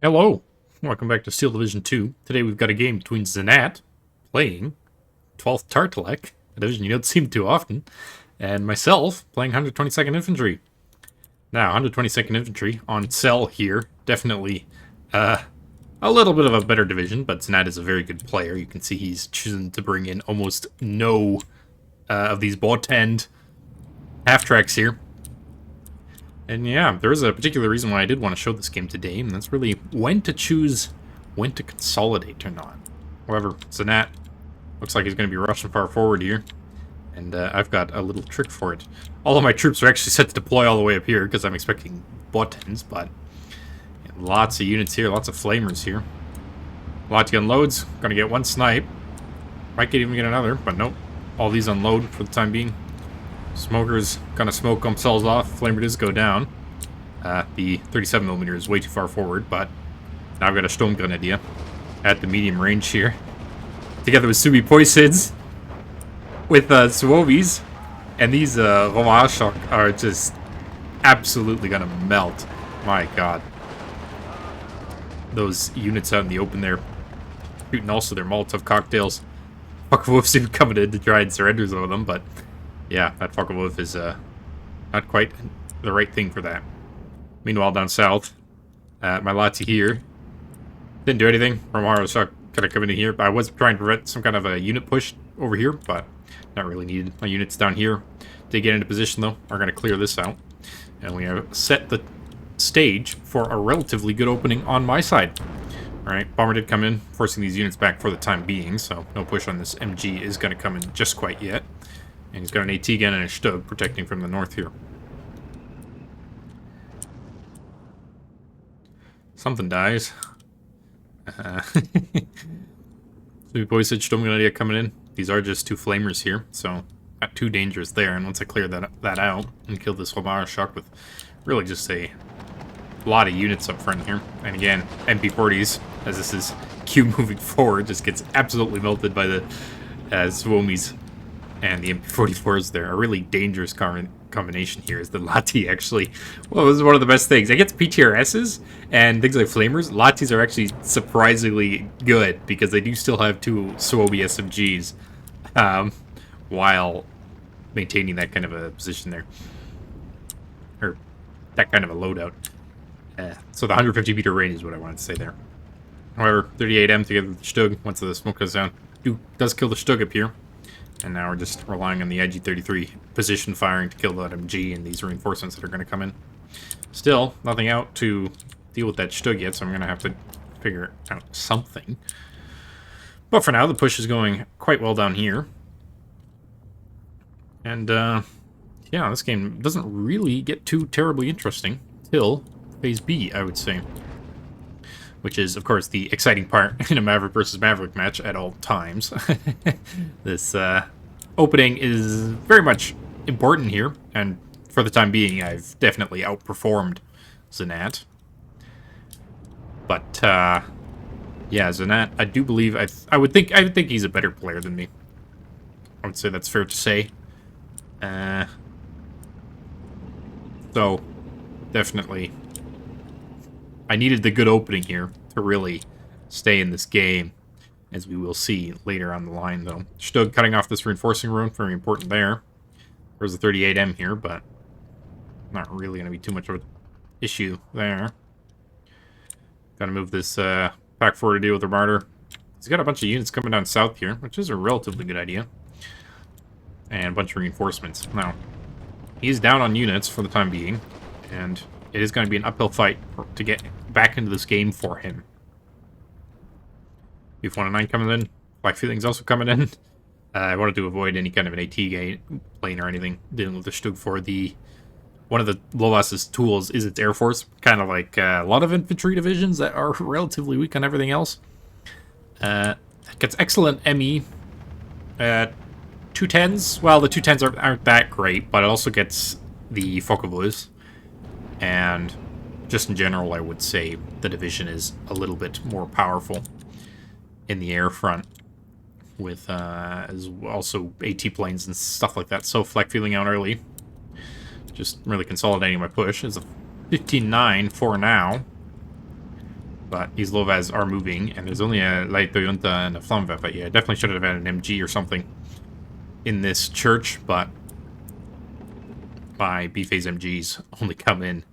Hello, welcome back to Steel Division 2. Today we've got a game between ZnaT, playing 12th Tartalek, a division you don't see too often, and myself, playing 122nd Infantry. Now, 122nd Infantry on Cell here, definitely a little bit of a better division, but ZnaT is a very good player. You can see he's choosing to bring in almost no of these bot-end half-tracks here. And yeah, there's a particular reason why I did want to show this game today, and that's really when to choose when to consolidate or not. However, ZnaT looks like he's going to be rushing far forward here, and I've got a little trick for it. All of my troops are actually set to deploy all the way up here, because I'm expecting buttons, but yeah, lots of units here, lots of flamers here. Lati unloads, going to get one snipe. Might even get another, but nope. All these unload for the time being. Smokers gonna smoke themselves off. Flamer does go down. The 37mm is way too far forward, but now I've got a Sturmgrenadier at the medium range here. Together with Subi Poisids, with Suovis, and these Romashok are just absolutely gonna melt. My god. Those units out in the open there, shooting also their Molotov cocktails. Focke-Wulf's even coming in to try and surrender some of them, but yeah, that Focke-Wulf is not quite the right thing for that. Meanwhile, down south, my Lati here didn't do anything. Romashok kind of coming in here. I was trying to prevent some kind of a unit push over here, but not really needed. My units down here to get into position, though, are going to clear this out. And we have set the stage for a relatively good opening on my side. Alright, Bomber did come in, forcing these units back for the time being, so no push on this MG is going to come in just quite yet. And he's got an AT gun and a Stug protecting from the north here. Something dies. So boys said Sturmgrenadier coming in. These are just two flamers here, so not too dangerous there. And once I clear that out and kill this Romashok with really just a lot of units up front here. And again, MP40s, as this is Q moving forward, just gets absolutely melted by the Suomis. And the MP44s there. A really dangerous combination here is the Lati actually. Well, this is one of the best things. Against PTRSs and things like Flamers, Latis are actually surprisingly good because they do still have two Suobi SMGs while maintaining that kind of a position there. Or that kind of a loadout. So the 150 meter range is what I wanted to say there. However, 38M together with the Stug, once the smoke goes down, does kill the Stug up here. And now we're just relying on the IG-33 position firing to kill that MG and these reinforcements that are going to come in. Still, nothing out to deal with that Stug yet, so I'm going to have to figure out something. But for now, the push is going quite well down here. And, yeah, this game doesn't really get too terribly interesting till Phase B, I would say. Which is, of course, the exciting part in a Maverick versus Maverick match at all times. This opening is very much important here, and for the time being, I've definitely outperformed ZnaT. But yeah, ZnaT, I do believe I would think he's a better player than me. I would say that's fair to say. So definitely, I needed the good opening here to really stay in this game, as we will see later on the line, though. Stug cutting off this reinforcing rune, very important there. There's a 38M here, but not really going to be too much of an issue there. Gotta move this pack forward to deal with the Martyr. He's got a bunch of units coming down south here, which is a relatively good idea. And a bunch of reinforcements. Now, he's down on units for the time being, and it is going to be an uphill fight to get back into this game for him. Beef 109 coming in. Black Feeling's also coming in. I wanted to avoid any kind of an AT plane or anything dealing with the Stug for the... One of the Lolas's tools is its Air Force. Kind of like a lot of infantry divisions that are relatively weak on everything else. It gets excellent ME. 210s. Well, the 210s aren't that great, but it also gets the Focke-Wulfs. And just in general, I would say the division is a little bit more powerful in the air front, with also AT planes and stuff like that. So Fleck feeling out early, just really consolidating my push. It's a 15-9 for now. But these Lovas are moving, and there's only a light Toyota and a Flammenwerfer. Yeah, I definitely should have had an MG or something in this church, but my B-phase MGs only come in.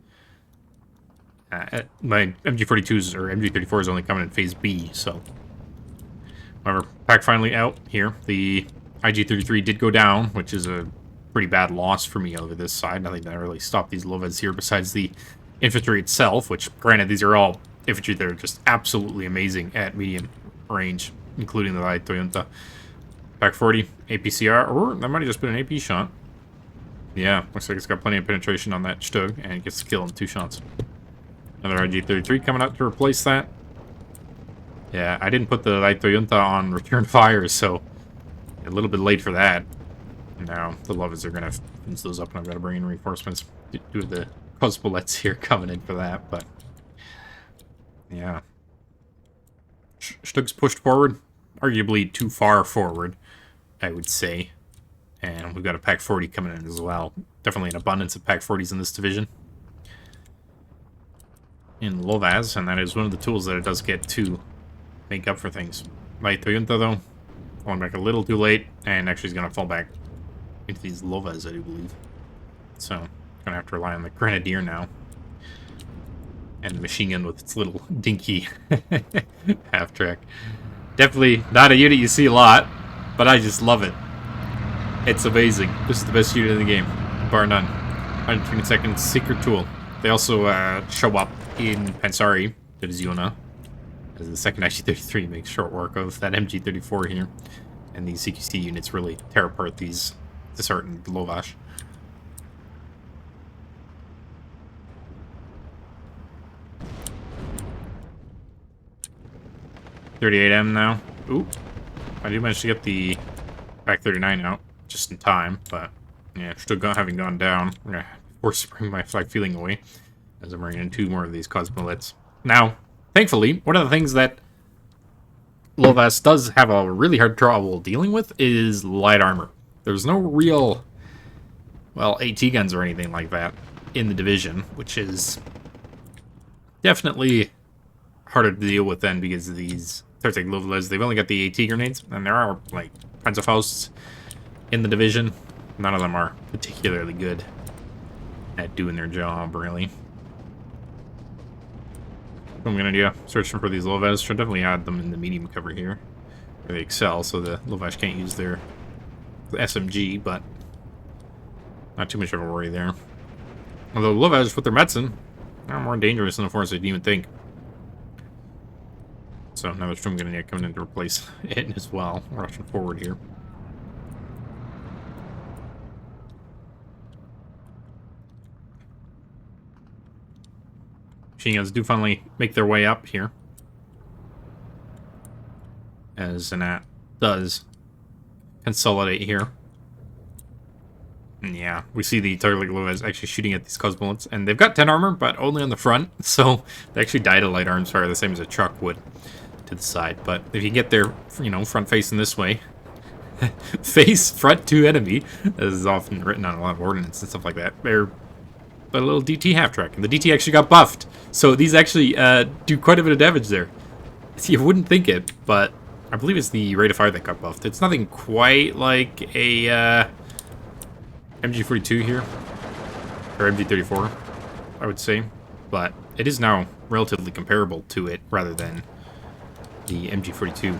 My MG42s or MG34s only come in phase B, so. However, pack finally out here. The IG-33 did go down, which is a pretty bad loss for me over this side. Nothing that really stopped these Lovas here besides the infantry itself, which, granted, these are all infantry that are just absolutely amazing at medium range, including the light Toyota. Pack 40, APCR, or that might have just been an AP shot. Yeah, looks like it's got plenty of penetration on that xhK, and it gets the kill in 2 shots. Another IG-33 coming out to replace that. Yeah, I didn't put the light Toyota on return fire, so a little bit late for that. Now, the Lovas are going to finish those up, and I've got to bring in reinforcements due to the bullets here coming in for that, but yeah. xhK's pushed forward, arguably too far forward, I would say. And we've got a Pack 40 coming in as well. Definitely an abundance of Pack 40s in this division. In Lovas, and that is one of the tools that it does get to make up for things. Light Toyota, though, falling back a little too late, and actually is going to fall back into these Lovas, I do believe. So, going to have to rely on the Grenadier now. And the machine gun with its little dinky half-track. Definitely not a unit you see a lot, but I just love it. It's amazing. This is the best unit in the game, bar none. 122nd secret tool. They also show up in Pansari Divizione, as the second IG-33 makes short work of that MG-34 here. And these CQC units really tear apart these disheartened Lovas. .38M now. Ooh. I do manage to get the Pack 39 out just in time, but yeah, still having gone down. I'm going to force to bring my flag feeling away as I'm bringing in 2 more of these Cosmolets. Now, thankfully, one of the things that Lovas does have a really hard trouble dealing with is light armor. There's no real, well, AT guns or anything like that in the division, which is definitely harder to deal with then because of these Tartek Lovas. They've only got the AT grenades, and there are, like, Panzerfausts in the division. None of them are particularly good at doing their job, really. What I'm going to do, searching for these Lovas. Should definitely add them in the medium cover here, where they excel, so the Lovas can't use their SMG, but not too much of a worry there. Although Lovas with their Metzen are more dangerous than the force than you would think. So now there's Strom gonna coming in to replace it as well. We're rushing forward here. Machine guns do finally make their way up here, as ZnaT does consolidate here. And yeah, we see the Target Lovas actually shooting at these Cosmolets, and they've got 10 armor, but only on the front, so they actually die to light arms fire, the same as a truck would to the side. But if you get their, you know, front facing this way, face front to enemy, as is often written on a lot of ordnance and stuff like that, they're a little DT half track, and the DT actually got buffed, so these actually do quite a bit of damage there. See, you wouldn't think it, but I believe it's the rate of fire that got buffed. It's nothing quite like a MG42 here, or MG34, I would say, but it is now relatively comparable to it rather than the MG42.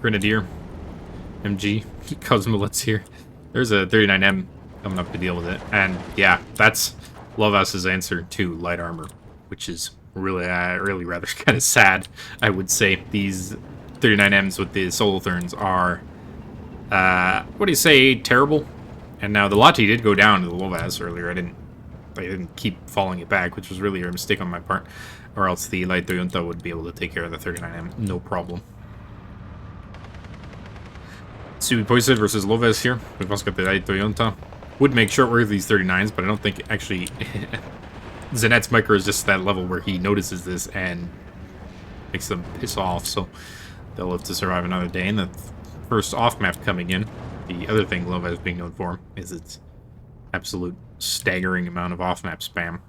Grenadier, MG, Cosmolets here. There's a 39M coming up to deal with it, and yeah, that's Lovas's answer to light armor, which is really rather kind of sad, I would say. These 39Ms with the Solotherns are, what do you say, terrible? And now the Lati did go down to the Lovas earlier. I didn't keep following it back, which was really a mistake on my part, or else the light Toyota would be able to take care of the 39M, no problem. Sui Poised versus Lovas here. We've also got the light Toyota. Would make short work of these 39s, but I don't think actually ZnaT's micro is just that level where he notices this and makes them piss off, so they'll live to survive another day. And the first off-map coming in, the other thing Lovas is being known for is its absolute staggering amount of off-map spam.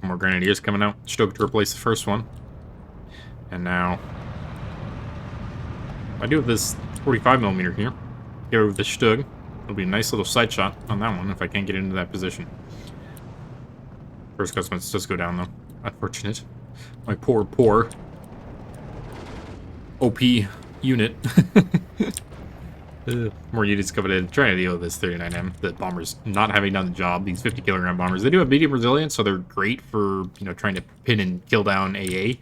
More grenadiers coming out. Stoked to replace the first one. And now... I do have this 45mm here. Get over the Stug. It'll be a nice little side shot on that one if I can't get into that position. First customers does go down, though. Unfortunate. My poor OP unit. More units coming in, trying to deal with this 39M. The bombers not having done the job. These 50kg bombers, they do have medium resilience, so they're great for, you know, trying to pin and kill down AA.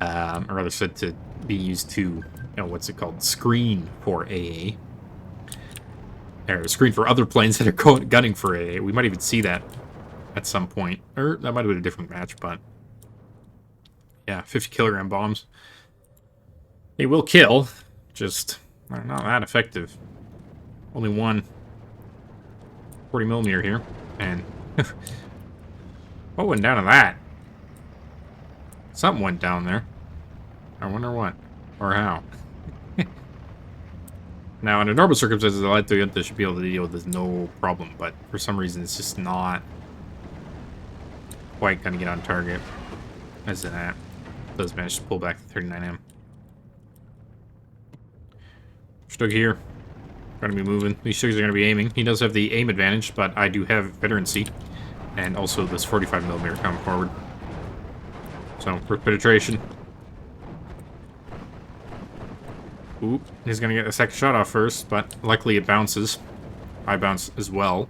Or rather said to be used to, you know, what's it called? Screen for AA. Or screen for other planes that are gunning for AA. We might even see that at some point. Or that might have been a different match, but... yeah, 50kg bombs. They will kill, just they're not that effective. Only one 40mm here, and what went down to that? Something went down there. I wonder what, or how. Now, under normal circumstances, the light Toyota should be able to deal with this no problem, but for some reason, it's just not quite gonna get on target. As ZnaT does manage to pull back the 39M. Stug here. Gonna be moving. These Stugs are gonna be aiming. He does have the aim advantage, but I do have veterancy. And also this 45mm coming forward. So, for penetration. Oop, he's gonna get a second shot off first, but likely it bounces. I bounce as well.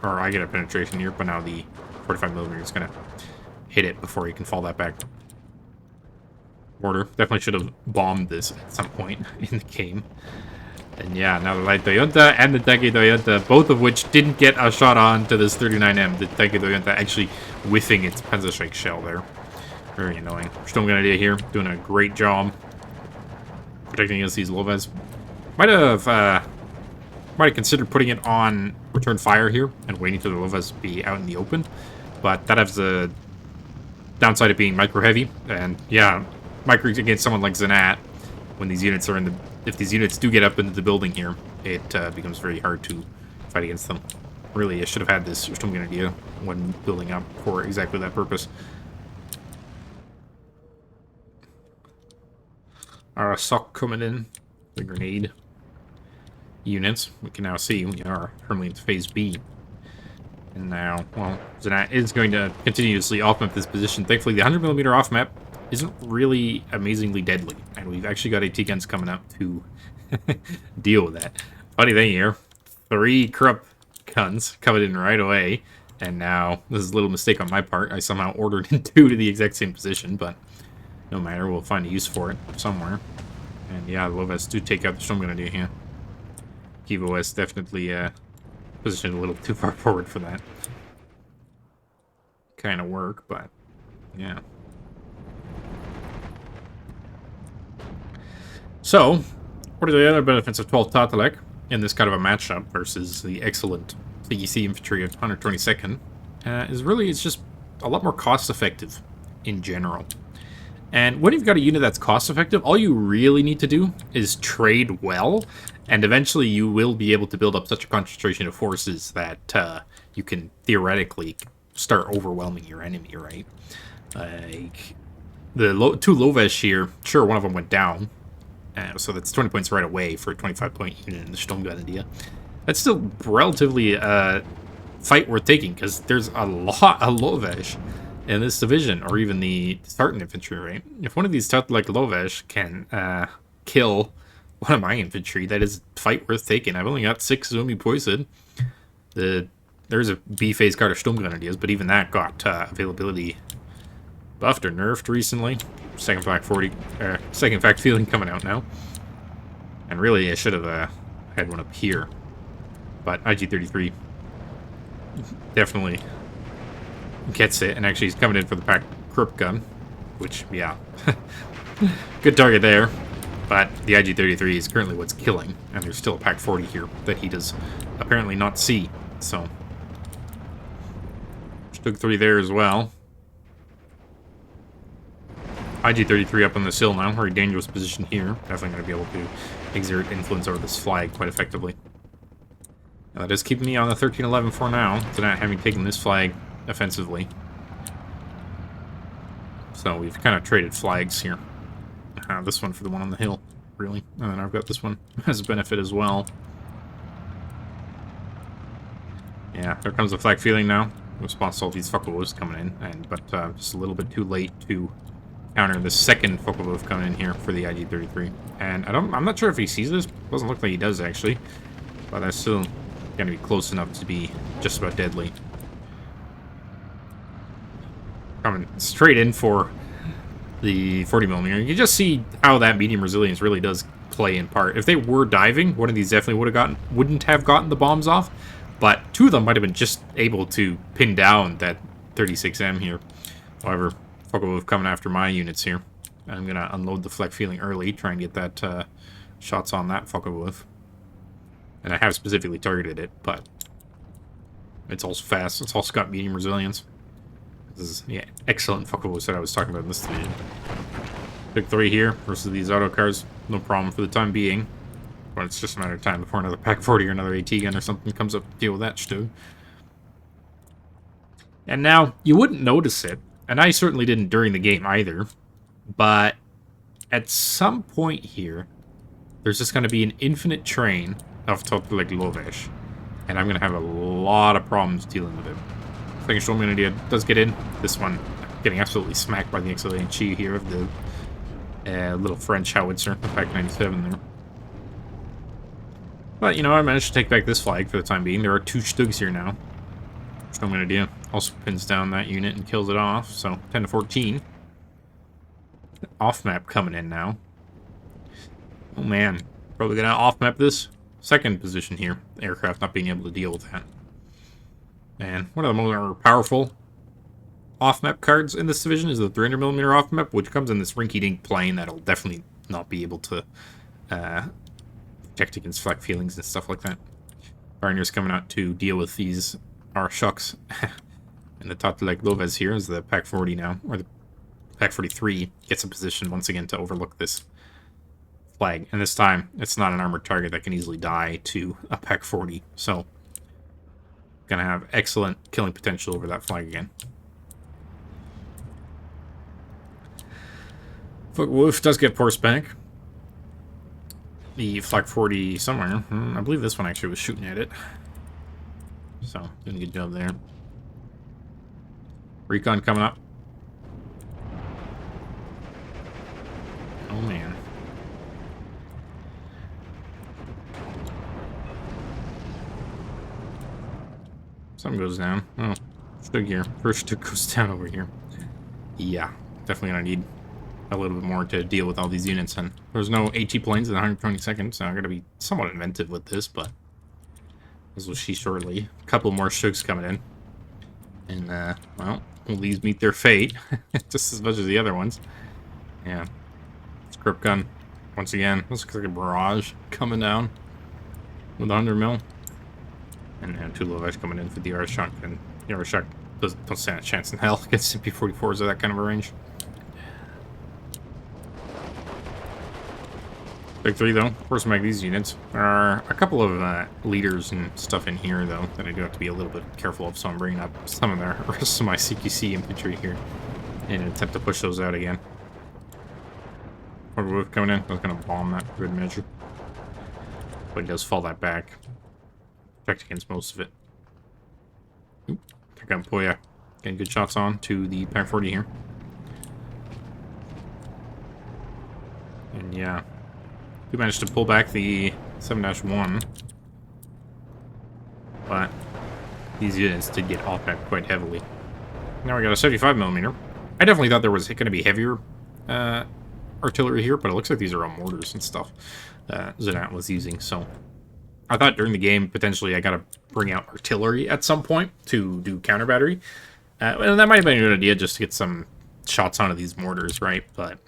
Or I get a penetration here, but now the 45mm is gonna hit it before he can fall that back. Mortar. Definitely should have bombed this at some point in the game. And yeah, now the light Toyota and the Tanky Toyota, both of which didn't get a shot on to this 39M. The Tanky Toyota actually whiffing its Panzerstrike shell there. Very annoying. Sturmgrenadier here, doing a great job protecting against these Lovas. Might have considered putting it on return fire here and waiting for the Lovas to be out in the open, but that has the downside of being micro heavy. And yeah, micro against someone like ZnaT, when these units are in the, if these units do get up into the building here, it becomes very hard to fight against them. Really, I should have had this Sturmgrenadier when building up for exactly that purpose. Our sock coming in, the grenade units. We can now see we are firmly in phase B. And now, well, ZnaT is going to continuously off-map this position. Thankfully, the 100mm off-map isn't really amazingly deadly. And we've actually got AT guns coming up to deal with that. Funny thing here, 3 corrupt guns coming in right away. And now, this is a little mistake on my part. I somehow ordered in 2 to the exact same position, but no matter, we'll find a use for it somewhere. And yeah, the Lovas do take out the Sturmgrenadier here. KFyGExwYuiXYHfNJkIOA definitely positioned a little too far forward for that kind of work, but yeah. So, what are the other benefits of 12th Tartalek in this kind of a matchup versus the excellent CEC infantry of 122nd? Is really, it's just a lot more cost-effective in general. And when you've got a unit that's cost-effective, all you really need to do is trade well, and eventually you will be able to build up such a concentration of forces that you can theoretically start overwhelming your enemy, right? Like, the 2 Lovesh here, sure, one of them went down, so that's 20 points right away for a 25-point unit in the Sturmgrenadier. That's still relatively fight worth taking, because there's a lot of Lovesh in this division, or even the Spartan infantry, right? If one of these like Lovesh can kill one of my infantry, that is fight worth taking. I've only got 6 zombie poisoned. There's a B-phase guard of Sturmgrenadiers, but even that got availability buffed or nerfed recently. Second fact feeling coming out now. And really, I should have had one up here. But IG-33 definitely gets it, and actually he's coming in for the pack Krupp gun, which, yeah, good target there, but the IG-33 is currently what's killing, and there's still a pack 40 here that he does apparently not see, so Stug 3 there as well. IG-33 up on the sill now, very dangerous position here, definitely going to be able to exert influence over this flag quite effectively. Now, that is keeping me on the 13-11 for now, ZnaT having taken this flag offensively. So we've kind of traded flags here. This one for the one on the hill, really. And then I've got this one as a benefit as well. Yeah, there comes the flag feeling now. In response to all these Focke-Wulfs coming in, but just a little bit too late to counter the second Focke-Wulf coming in here for the IG-33. And I'm not sure if he sees this. Doesn't look like he does actually, but that's still gonna be close enough to be just about deadly. Coming straight in for the 40mm. You can just see how that medium resilience really does play in part. If they were diving, one of these definitely wouldn't have gotten the bombs off. But two of them might have been just able to pin down that 36M here. However, Focke-Wulf coming after my units here. I'm going to unload the Fleck feeling early, try and get that shots on that Focke-Wulf. And I have specifically targeted it, but it's also fast. It's also got medium resilience. This is excellent Focke-Wulf that I was talking about in this division. Pick 3 here versus these auto cars. No problem for the time being. But it's just a matter of time before another Pack 40 or another AT gun or something comes up to deal with that stu. And now, you wouldn't notice it, and I certainly didn't during the game either, but at some point here, there's just going to be an infinite train of XhKFyGExwYuiXYHfNJkIOA, and I'm going to have a lot of problems dealing with it. Second Storm Unity does get in. This one getting absolutely smacked by the XLA here of the little French howitzer, the Pack 97 there. But, you know, I managed to take back this flag for the time being. There are 2 Stugs here now. Storm Unity also pins down that unit and kills it off, so 10 to 14. Off-map coming in now. Oh man, probably gonna off-map this second position here. Aircraft not being able to deal with that. And one of the more powerful off-map cards in this division is the 300mm off-map, which comes in this rinky-dink plane that'll definitely not be able to protect against flak feelings and stuff like that. Pioneers coming out to deal with these shucks. And the XhKFyGExwYuiXYHfNJkIOA here is the Pack 40 now, or the Pack 43 gets a position once again to overlook this flag. And this time, it's not an armored target that can easily die to a Pack 40. So, gonna have excellent killing potential over that flag again. Focke-Wulf does get force back. The Flak 40 somewhere. I believe this one actually was shooting at it. So, doing a good job there. Recon coming up. Oh man. Something goes down. Oh, Stug here. First Stug goes down over here. Yeah, definitely gonna need a little bit more to deal with all these units. And there's no AT planes in 120 seconds, so I'm gonna be somewhat inventive with this, but as we'll see shortly. A couple more Stugs coming in. And, well, will these meet their fate? Just as much as the other ones. Yeah. Script gun. Once again, this looks like a barrage coming down with 100mm. And 2 low coming in for the R-Shock. And the R-Shock don't stand a chance in hell against MP44s at that kind of a range. Big 3 though, force mag these units. There are a couple of leaders and stuff in here though that I do have to be a little bit careful of, so I'm bringing up some of the rest of my CQC infantry here in an attempt to push those out again. Focke-Wulf coming in, I was going to bomb that for good measure. But he does fall that back. Protect against most of it. Oop, pick up Poya. Getting good shots on to the Pack 40 here. And yeah. We managed to pull back the 7-1, but these units did get off-map quite heavily. Now we got a 75mm. I definitely thought there was going to be heavier artillery here, but it looks like these are all mortars and stuff that ZnaT was using, so I thought during the game, potentially, I got to bring out artillery at some point to do counter battery. And that might have been a good idea just to get some shots onto these mortars, right? But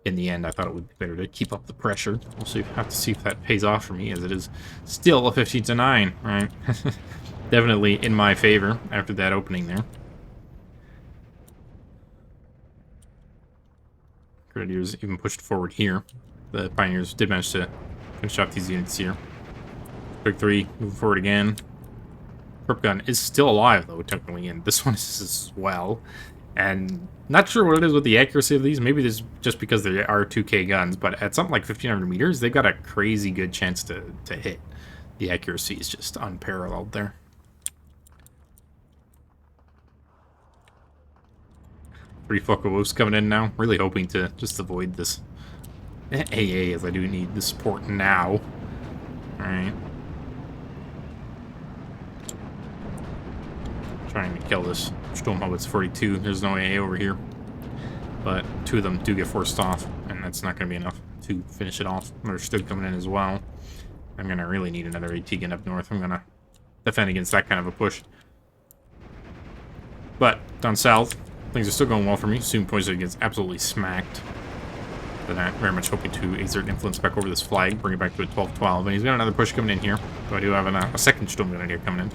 in the end, I thought it would be better to keep up the pressure. We'll see, have to see if that pays off for me, as it is still a 15-9, right? Definitely in my favor after that opening there. Grenadiers even pushed forward here. The Pioneers did manage to finish off these units here. Big 3, moving forward again. Prep gun is still alive, though, technically, and this one is as well. And not sure what it is with the accuracy of these. Maybe this just because they are 2K guns, but at something like 1,500 meters, they've got a crazy good chance to hit. The accuracy is just unparalleled there. Three Fucking Wolves coming in now. Really hoping to just avoid this AA, as I do need the support now. Alright. Trying to kill this Sturmhaubitze 42. There's no AA over here. But two of them do get forced off, and that's not going to be enough to finish it off. Another Stug coming in as well. I'm going to really need another AT gun up north. I'm going to defend against that kind of a push. But down south, things are still going well for me. Soon Poison gets absolutely smacked. But I'm very much hoping to exert influence back over this flag, bring it back to a 12-12. And he's got another push coming in here. So I do have a second Sturmgun here coming in.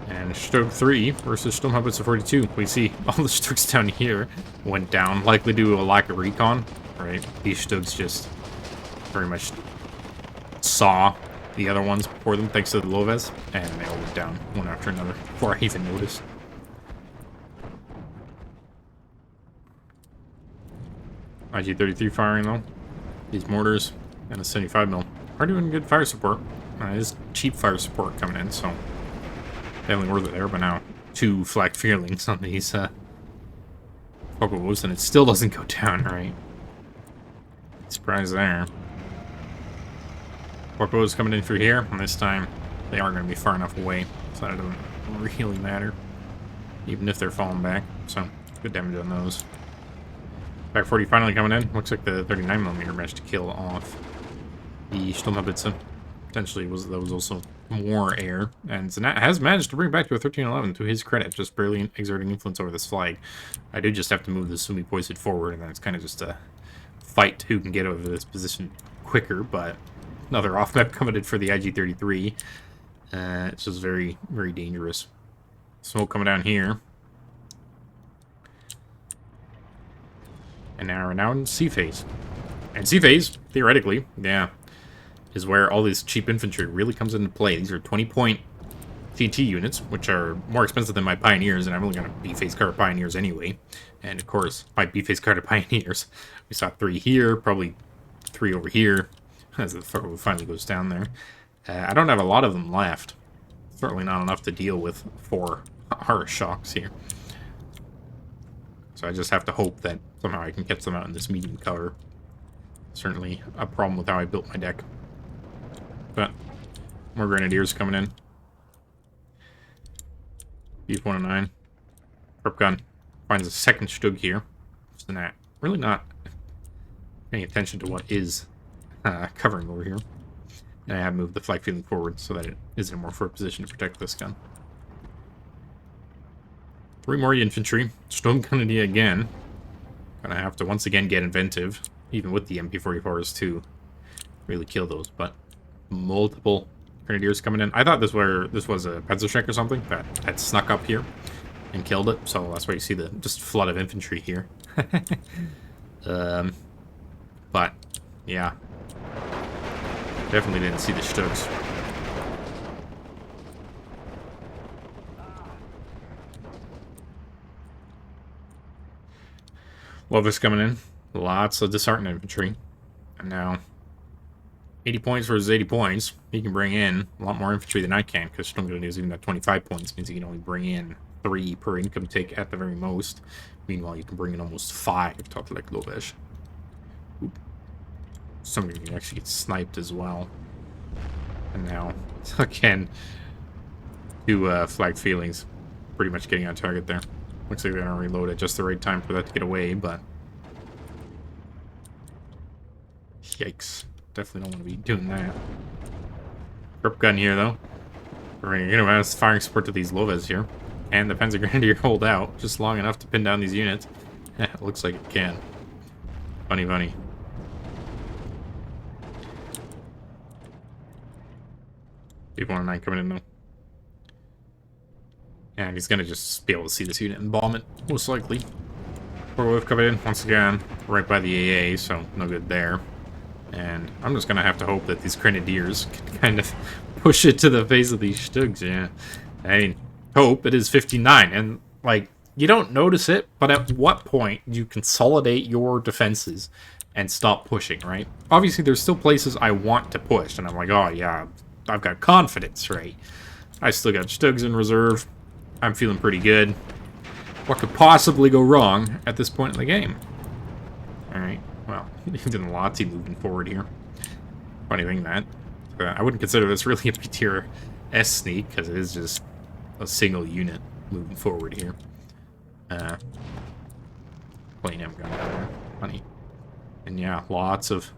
And Stug 3 versus Sturmhaubitze 42. We see all the Stugs down here went down, likely due to a lack of recon. Right? These Stugs just very much saw the other ones before them, thanks to the Loves, and they all went down one after another before I even noticed. IG-33 firing though. These mortars and a 75mm are doing good fire support. It is cheap fire support coming in, so definitely worth it there. But now 2 flak fearlings on these Fucking Wolves, and it still doesn't go down, right? Surprise there. Fucking Wolves coming in through here, and this time they are going to be far enough away, so that doesn't really matter, even if they're falling back. So good damage on those. Back 40 finally coming in. Looks like the 39mm managed to kill off the Sturmhaubitze. Potentially there was also more air. And ZnaT has managed to bring back to a 13-11 to his credit, just barely exerting influence over this flag. I do just have to move the Sumi Poison forward, and then it's kind of just a fight who can get over this position quicker, but another off-map coming in for the IG-33. It's just very, very dangerous. Smoke coming down here. And now we're now in C phase. And C phase, theoretically, yeah, is where all this cheap infantry really comes into play. These are 20-point TT units, which are more expensive than my Pioneers, and I'm only going to B-phase card Pioneers anyway. And of course, my B-phase card Pioneers, we saw 3 here, probably 3 over here, as the fucker finally goes down there. I don't have a lot of them left. Certainly not enough to deal with 4 horror shocks here. So I just have to hope that somehow I can catch them out in this medium cover. Certainly a problem with how I built my deck. But more Grenadiers coming in. Beef 109. Prep gun finds a second Stug here. ZnaT really not paying attention to what is covering over here. And I have moved the flag feeling forward so that it is in a more forward position to protect this gun. 3 more infantry. Sturmgun again. Gonna have to once again get inventive, even with the MP44s, to really kill those. But multiple Grenadiers coming in. I thought this was a Panzerschreck or something that had snuck up here and killed it. So that's why you see the just flood of infantry here. But yeah, definitely didn't see the Stugs. Lovis coming in. Lots of disheartened infantry. And now 80 points versus 80 points. He can bring in a lot more infantry than I can, because Sturmgun is even at 25 points. Means he can only bring in 3 per income take at the very most. Meanwhile, you can bring in almost 5 like Lovis. Somebody can actually get sniped as well. And now, again, 2 flag feelings. Pretty much getting on target there. Looks like they're going to reload at just the right time for that to get away, but yikes. Definitely don't want to be doing that. Grip gun here, though. We're going to have firing support to these Loves here. And the Panzer Grenadier hold out just long enough to pin down these units. It looks like it can. Funny, funny. B-109 coming in, though. And he's going to just be able to see this unit and bomb it, most likely. Warwolf coming in, once again, right by the AA, so no good there. And I'm just going to have to hope that these Grenadiers can kind of push it to the face of these Stugs, yeah. I mean, hope it is 59. And, like, you don't notice it, but at what point do you consolidate your defenses and stop pushing, right? Obviously, there's still places I want to push, and I'm like, oh, yeah, I've got confidence, right? I still got Stugs in reserve. I'm feeling pretty good. What could possibly go wrong at this point in the game? Alright, well, even Lottie moving forward here. Funny thing that. I wouldn't consider this really a B-tier S sneak, because it is just a single unit moving forward here. Playing him going down there. Funny. And yeah, lots of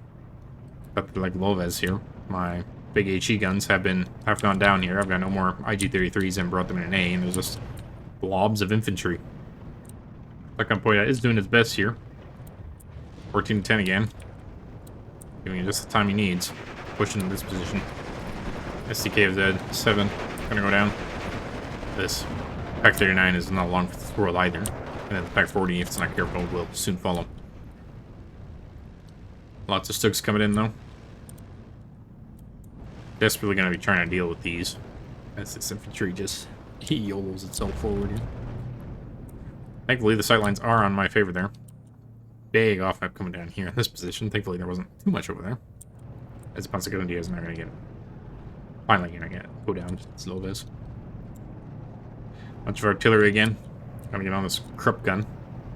like Loves here. My big HE guns have gone down here. I've got no more IG-33s and brought them in an A, and there's just blobs of infantry. Second point is doing his best here. 14-10 again. Giving him just the time he needs. Pushing in this position. SDK is dead. 7. Gonna go down. This Pack 39 is not long for the world either. And then the Pack 40, if it's not careful, will soon follow. Lots of Stugs coming in though. Desperately gonna be trying to deal with these. As this infantry just YOLOs itself forward here. Thankfully the sightlines are on my favor there. Big off-map coming down here in this position. Thankfully there wasn't too much over there. As Panzergrenadier is not gonna get finally gonna go down slow this. Bunch of artillery again. Gonna get on this Krupp gun.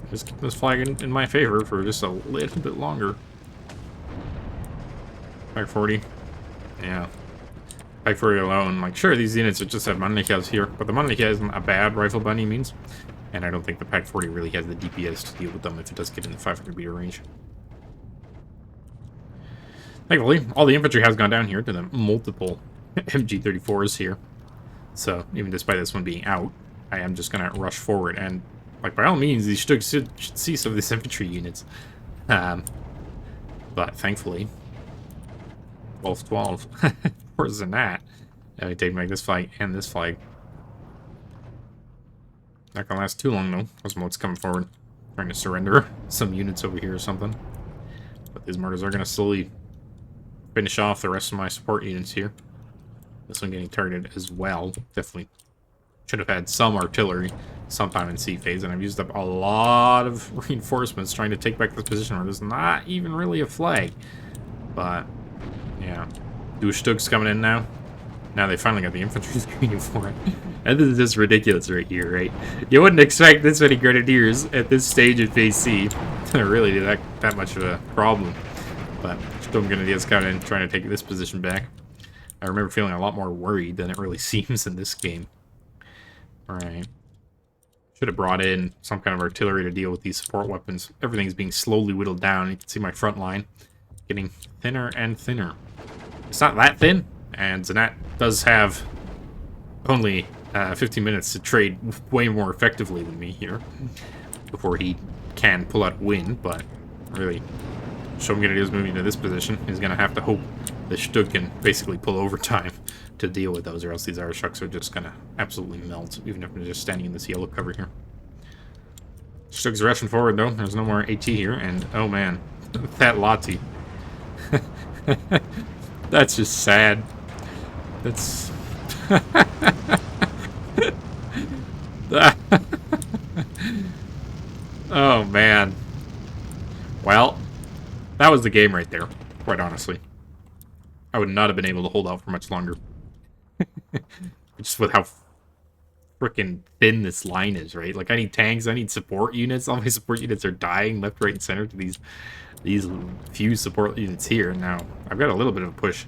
Just keep this flag in my favor for just a little bit longer. Pack 40. Yeah. Pack 40 alone. Like, sure, these units just have Mannlichers here, but the Mannlicher isn't a bad rifle by any means. And I don't think the Pack 40 really has the DPS to deal with them if it does get in the 500 meter range. Thankfully, all the infantry has gone down here to the multiple MG34s here. So, even despite this one being out, I am just going to rush forward. And, like, by all means, these should see some of these infantry units. But, thankfully, 12-12 for ZnaT. And we take back this flag and this flag. Not going to last too long, though. Osmote's coming forward, trying to surrender some units over here or something. But these mortars are going to slowly finish off the rest of my support units here. This one getting targeted as well. Definitely should have had some artillery sometime in C phase, and I've used up a lot of reinforcements trying to take back this position where there's not even really a flag. But, yeah. Stugs coming in now. Now they finally got the infantry screening for it. And this is just ridiculous right here, right? You wouldn't expect this many grenadiers at this stage of phase C to really do that much of a problem. But still grenadiers coming in, trying to take this position back. I remember feeling a lot more worried than it really seems in this game. Alright. Should have brought in some kind of artillery to deal with these support weapons. Everything's being slowly whittled down. You can see my front line getting thinner and thinner. It's not that thin, and ZnaT does have only 15 minutes to trade way more effectively than me here before he can pull out a win, but really, Shomgrenadiers moving into this position. He's going to have to hope the Stug can basically pull overtime to deal with those, or else these Arshaks are just going to absolutely melt, even if they're just standing in this yellow cover here. Stug's rushing forward, though. There's no more AT here, and oh man, that Lottie. That's just sad. That's... Oh man. Well, that was the game right there, quite honestly. I would not have been able to hold out for much longer. Just with how freaking thin this line is, right? Like, I need tanks, I need support units. All my support units are dying left, right, and center to these few support units here. Now, I've got a little bit of a push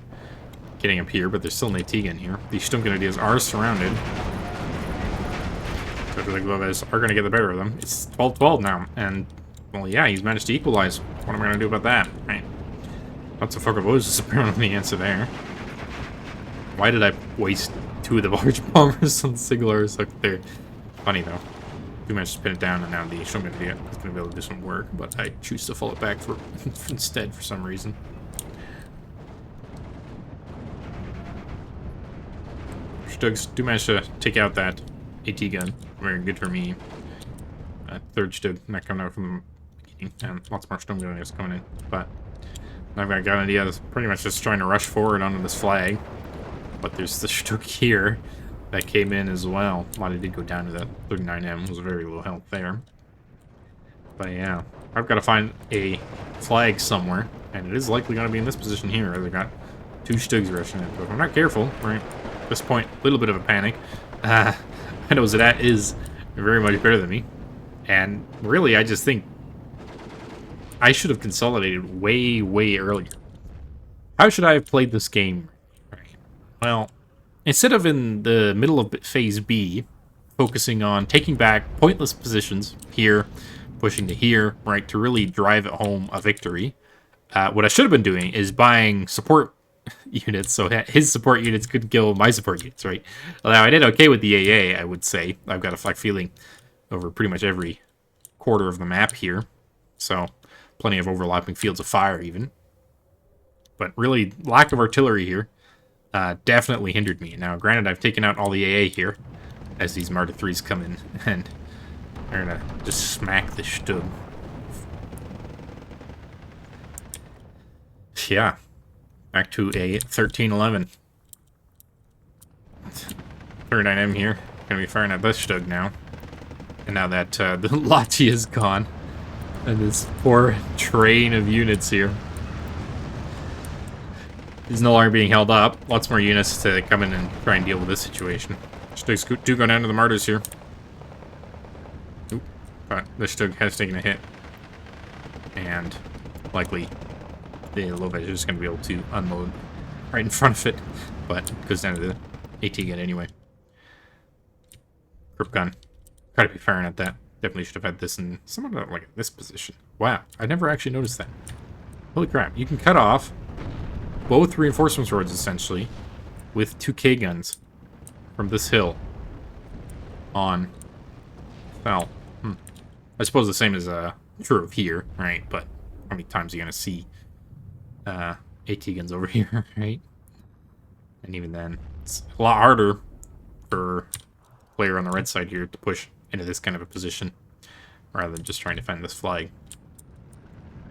getting up here, but there's still an AT gun here. These Sturmgrenadiers are surrounded. So I feel like Loves are going to get the better of them. It's 12-12 now, and, well, yeah, he's managed to equalize. What am I going to do about that? Right. Lots of fucker woes is apparently the answer there. Why did I waste 2 of the barge bombers on the single Ursak there? Funny, though. We managed to pin it down, and now the Sturmgrenadier is going to be able to do some work, but I choose to fall it back for instead for some reason. Stugs do manage to take out that AT gun. Very good for me. Third Stug not coming out from the beginning, and lots more Sturmgrenadiers coming in. But I've got an idea that's pretty much just trying to rush forward onto this flag. But there's the Stug here. that came in as well. A lot did go down to that 39M. It was very low health there. But yeah, I've got to find a flag somewhere, and it is likely going to be in this position here. They got 2 Stugs rushing in. But if I'm not careful, right, at this point, a little bit of a panic. I know ZnaT is very much better than me, and really, I just think I should have consolidated way, way earlier. How should I have played this game? Right. Well, instead of in the middle of Phase B, focusing on taking back pointless positions here, pushing to here, right, to really drive it home a victory, what I should have been doing is buying support units, so his support units could kill my support units, right? Now, I did okay with the AA, I would say. I've got a flak feeling over pretty much every quarter of the map here, so plenty of overlapping fields of fire, even. But really, lack of artillery here definitely hindered me. Now, granted, I've taken out all the AA here as these Marder 3s come in, and they're gonna just smack the Stug. Yeah. Back to a 1311. 39M here. Gonna be firing at this Stug now. And now that the Lachi is gone, and this poor train of units here is no longer being held up. Lots more units to come in and try and deal with this situation. Stugs do go down to the Martyrs here. Oop. But this Stug has taken a hit. And likely the Lovej is just going to be able to unload right in front of it. But it goes down to the AT gun anyway. Grip gun. Gotta be firing at that. Definitely should have had this in somewhat like this position. Wow, I never actually noticed that. Holy crap, you can cut off both reinforcement swords, essentially, with 2K guns from this hill on Well, I suppose the same is true of here, right? But how many times are you going to see AT guns over here, right? And even then, it's a lot harder for a player on the red side here to push into this kind of a position rather than just trying to find this flag.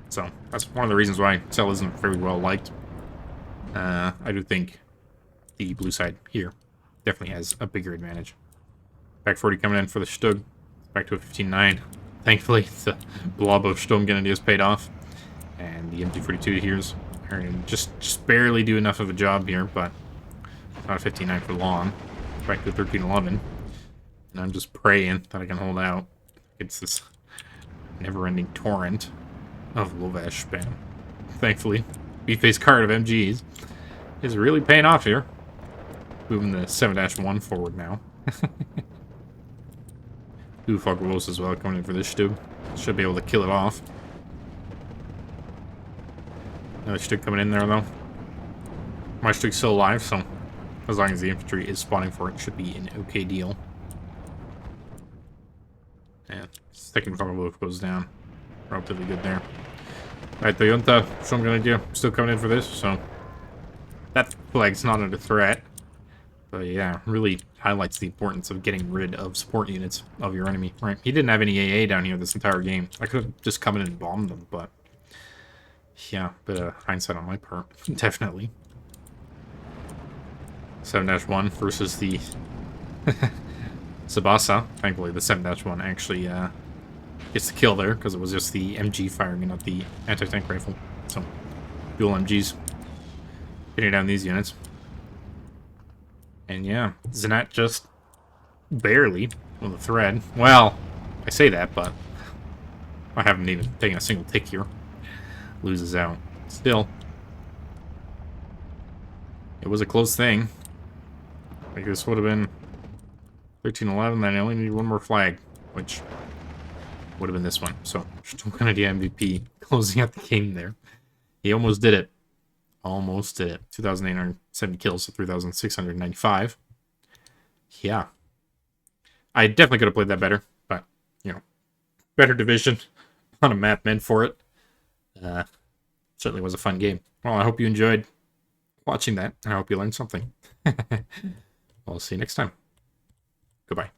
So that's one of the reasons why Cell isn't very well liked. I do think the blue side here definitely has a bigger advantage. Back 40 coming in for the Stug. Back to a 15-9. Thankfully, the blob of Sturmgeneral has paid off. And the MG42 here's just barely do enough of a job here, but not a 15-9 for long. Back to 13-11. And I'm just praying that I can hold out against this never-ending torrent of Lovej spam. Thankfully, B-face card of MGs is really paying off here. Moving the 7-1 forward now. Fog as well coming in for this Stug. Should be able to kill it off. Another Stug coming in there though. My Stug's still alive, so as long as the infantry is spawning for it, should be an okay deal. And second Fog goes down. Relatively good there. Alright, the Junta, Sturmgeneral still coming in for this, so that flag's not under threat. But yeah, really highlights the importance of getting rid of support units of your enemy. Right? He didn't have any AA down here this entire game. I could have just come in and bombed them, but yeah, bit of hindsight on my part, definitely. 7-1 versus the Sabasa. Thankfully, the 7-1 actually gets the kill there because it was just the MG firing and not the anti-tank rifle. So, dual MGs hitting down these units. And yeah, ZnaT just barely with a thread. Well, I say that, but I haven't even taken a single tick here. Loses out. Still, it was a close thing. I think this would have been 13-11, then I only need one more flag, which would have been this one. So, Sturmgeneral MVP closing out the game there. He almost did it. Almost did it. 2,870 kills to 3,695. Yeah. I definitely could have played that better, but, you know, better division on a map meant for it. Certainly was a fun game. Well, I hope you enjoyed watching that, and I hope you learned something. I'll see you next time. Goodbye.